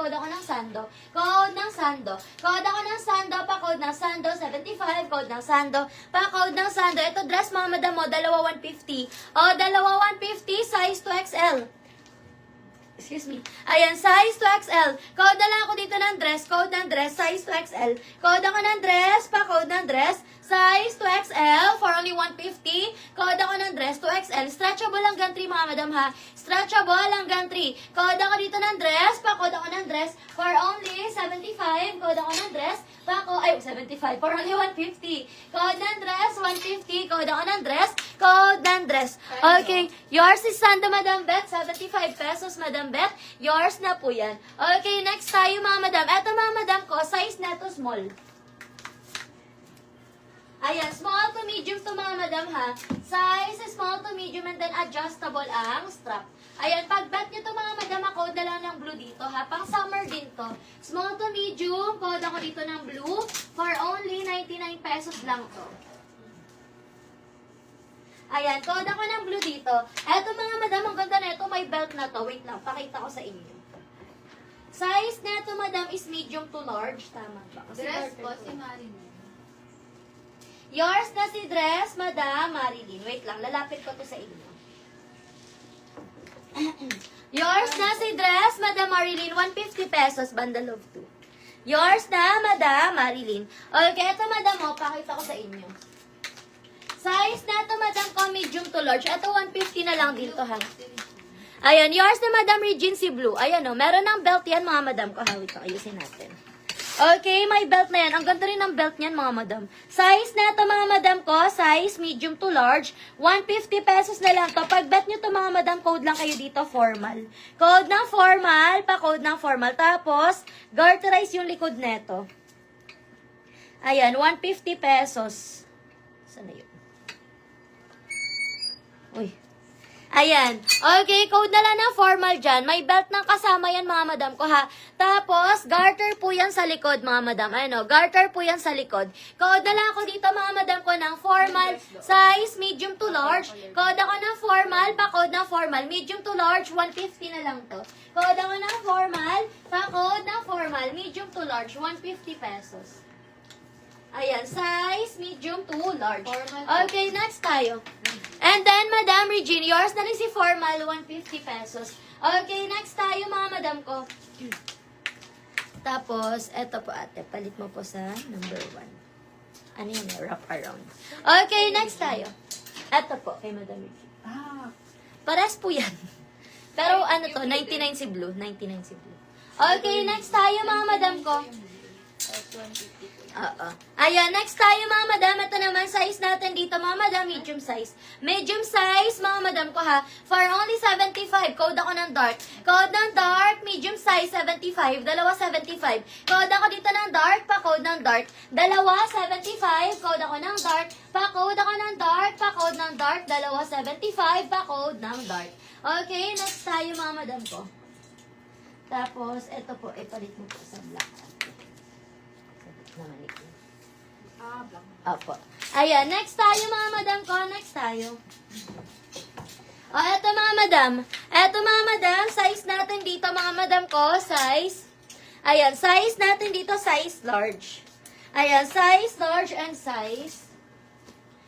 code ako ng sando. Code ng sando. Code ako ng sando, pa-code ng sando, 75. Code ng sando, pa-code ng sando. Ito dress, mga madam mo, dalawa 150. O, dalawa 150, size 2XL. Excuse me. Ayan, size 2XL. Code na lang ako dito ng dress. Code ng dress, size 2XL. Code ako ng dress, pa-code ng dress, size 2XL for only 150. Code ako ng dress, 2XL. Stretchable hanggang 3, mga madam ha. Stretchable hanggang 3. Code ako dito ng dress, pa-code ako ng dress for only 75. Code ako ng dress, pa-code, 75 for only 150. Code ng dress, 150. Code ako ng dress, code ng dress. Okay, yours is Sando, Madam Beth, 75 pesos, Madam Beth. Yours na po yan. Okay, next tayo, mga madam. Eto, mga madam ko, size na to small. Ayan, small to medium to, mga madam ha. Size small to medium and then adjustable ang strap. Ayan, pag bet nyo to, mga madam, ako dala ng blue dito ha. Pang summer din to. Small to medium, code ako dito ng blue for only 99 pesos lang to. Ayan, code ako ng blue dito. Eto, mga madam, ang ganda na ito, may belt na to. Wait lang, pakita ko sa inyo. Size na ito, madam, is medium to large. Tama ba? Kasi Dress darker po to. si Marilyn. Yours na si dress, Madam Marilyn. Wait lang, lalapit ko to sa inyo. Yours na si dress, Madam Marilyn. 150 pesos, bundle of 2. Yours na, Madam Marilyn. Okay, ito, Madam, pakita ko sa inyo. Size na ito, Madam, ko medium to large. Ito, 150 na lang dito, ha. Ayan, yours na, Madam Regency Blue. Ayan, meron ng belt yan, mga Madam ko. Hawit ko, ayusin natin. Okay, may belt na yan. Ang ganda rin ng belt niyan, mga madam. Size na ito, mga madam ko, size medium to large. 150 pesos na lang to. Pag bet nyo to, mga madam, code lang kayo dito, formal. Code ng formal, pa-code ng formal. Tapos, garterize yung likod neto. Ayan, 150 pesos. Saan na yun? Uy. Ayan. Okay, code na lang ng formal dyan. May belt ng kasama yan, mga madam ko, ha. Tapos, garter po yan sa likod, mga madam. Ano, garter po yan sa likod. Code na lang ako dito, mga madam ko, ng formal, size medium to large. Code ako ng formal, pa-code ng formal. Medium to large, 150 na lang to. Code ako ng formal, pa-code ng formal. Medium to large, 150 pesos. Ayan, size medium to large. Okay, next tayo. And then, Madam Regine, yours na rin si formal, 150 pesos. Okay, next tayo, mga madam ko. Tapos, eto po ate, palit mo po sa number 1. Ano yun, wrap around. Okay, next tayo. Eto po, kay Madam Regine. Pares po yan. Pero ano to, 99 si blue. 99 si blue. Okay, next tayo, mga madam ko. Ayan, next tayo, mga madam. Ito naman, size natin dito, mga madam, medium size. Medium size, mga madam ko, ha. For only 75. Code ako ng dark. Code ng dark, medium size, 75. Dalawa 75. Code ako dito ng dark, pa-code ng dark. Dalawa 75. Code ako ng dark. Pa-code ako ng dark. Pa-code ng dark. Dalawa 75. Pa-code ng dark. Okay, next tayo, mga madam ko. Tapos, ito po, ipalit mo po sa black. Naman ito. Black. Opo. Ayan, next tayo, mga madam ko. Next tayo. Eto, mga madam. Eto, mga madam, size natin dito, mga madam ko, size. Ayan, size natin dito, size large. Ayan, size large and size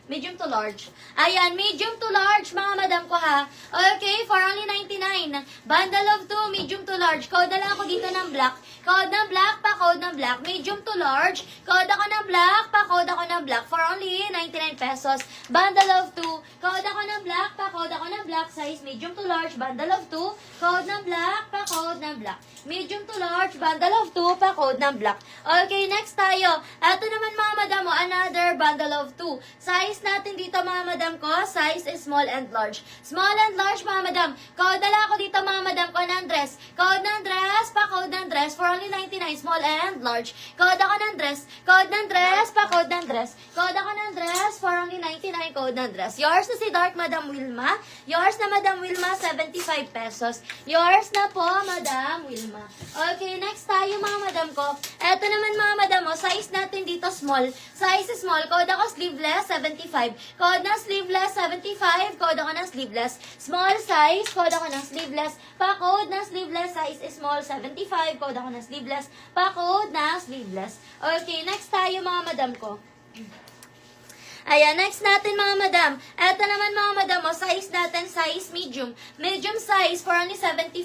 medium to large. Ayan, medium to large, mga madam ko, ha. Okay, for only 99. Bundle of 2, medium to large. Code na lang ako dito ng black. Code ng black, pa-code ng black. Medium to large. Code ako ng black, pa-code ako ng black. For only 99 pesos. Bundle of 2. Code ako ng black, pa-code ako ng black. Size medium to large. Bundle of 2. Code ng black, pa-code ng black. Medium to large. Bundle of 2. Pa-code ng black. Okay, next tayo. Ito naman, mga madam, another bundle of 2. Size natin dito, mga madam ko. Size is small and large. Small and large, mga madam. Code na lang ako dito, mga madam ko, ng dress. Code ng dress, pa-code ng dress. For only 99, small and large. Code ako ng dress. Code ng dress, pa-code ng dress. Code ako ng dress, for only 99 code ng dress. Yours na si Dark Madam Wilma. Yours na Madam Wilma, 75 pesos. Yours na po, Madam Wilma. Okay, next tayo mga madam ko. Eto naman mga madam mo, size natin dito small. Size small, code ako sleeveless, 75. Code ng sleeveless, 75. Code ako ng sleeveless. Small size, code ako ng sleeveless. Pa-code ng sleeveless, size is small, 75. Code ako ng sleeveless. Pa-code ng sleeveless. Okay, next tayo mga madam ko. Ayan, next natin mga madam. Eto naman mga madam, o, size natin, size medium. Medium size for only 75.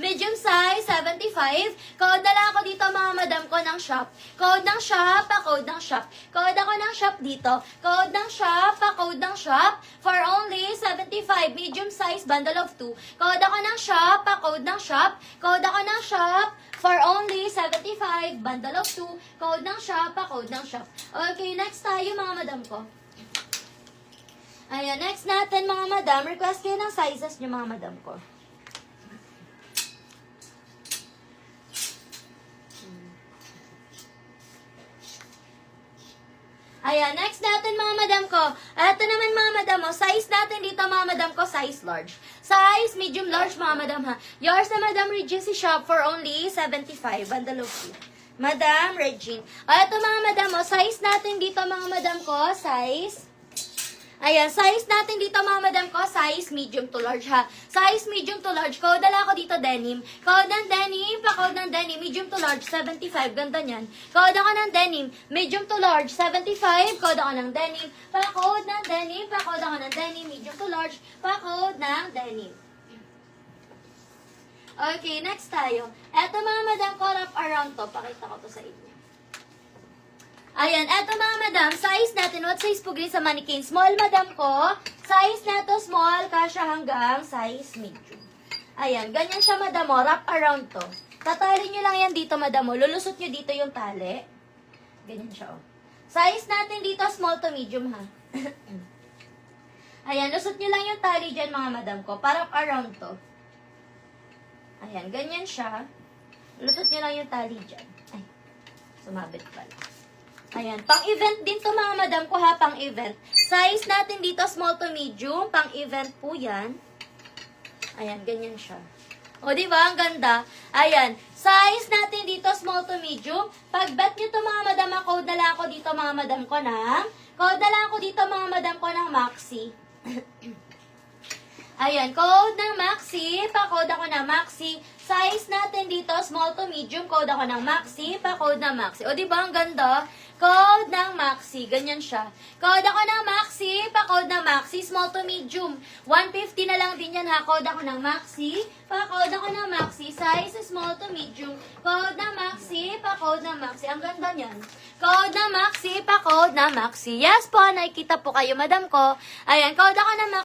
Medium size, 75. Code na lang ako dito mga madam ko ng shop. Code ng shop, pa-code ng shop. Code ako ng shop dito. Code ng shop, pa-code ng shop. For only 75. Medium size, bundle of 2. Code ako ng shop, pa-code ng shop. Code ako ng shop. For only 75, bundle of 2, code ng shop, pa-code ng shop. Okay, next tayo mga madam ko. Ayan, next natin mga madam, request kayo ng sizes nyo mga madam ko. Ayan, next natin mga madam ko. Ito naman mga madam mo, size natin dito mga madam ko, size large. Size medium large mga madam ha. Yours na Madam Regency Shop for only 75, bundle of 2. Madam Regine. Ito mga madam mo, size natin dito mga madam ko, size. Ayan, size natin dito mga madam ko, size medium to large ha. Size medium to large. Code dala ko dito denim. Code ng denim, pa-code ng denim, medium to large, 75. Ganda niyan. Code ako ng denim, medium to large, 75. Code ako ng denim, pa-code ng denim, pa-code ako ng denim, medium to large, pa-code ng denim. Okay, next tayo. Eto mga madam ko, wrap around to. Pakita ko to sa inyo. Ayan, eto mga madam, size natin, what size po green sa mannequin? Small madam ko, size na to small, kasya hanggang size medium. Ayan, ganyan siya madam mo, wrap around to. Tatali nyo lang yan dito madam mo, lulusot nyo dito yung tali. Ganyan siya oh. Size natin dito, small to medium ha. Ayan, lusot nyo lang yung tali dyan mga madam ko, para wrap around to. Ayan, ganyan siya. Lusot nyo lang yung tali dyan. Ay, sumabit pala. Ayan, pang-event din to mga madam ko ha, pang-event. Size natin dito, small to medium, pang-event po yan. Ayan, ganyan siya. O, di ba? Ang ganda. Ayan, size natin dito, small to medium. Pag-bet nyo to mga madam, code na lang ako dito mga madam ko ng, code na lang ako dito mga madam ko ng Maxi. Ayan, code ng Maxi, pa-code ako ng Maxi. Size natin dito, small to medium, code ako ng Maxi, pa-code ng Maxi. O, di ba? Ang ganda. Code ng Maxi, ganyan siya. Code ako ng Maxi, pa-code ng Maxi, small to medium. 150 na lang din yan ha, code ako ng Maxi, pa-code ako ng Maxi, size small to medium. Code ng Maxi, pa-code ng Maxi. Ang ganda niyan. Code ng Maxi, pa-code ng Maxi. Yes po, nakikita po kayo, madam ko. Ayan, code ako ng Maxi.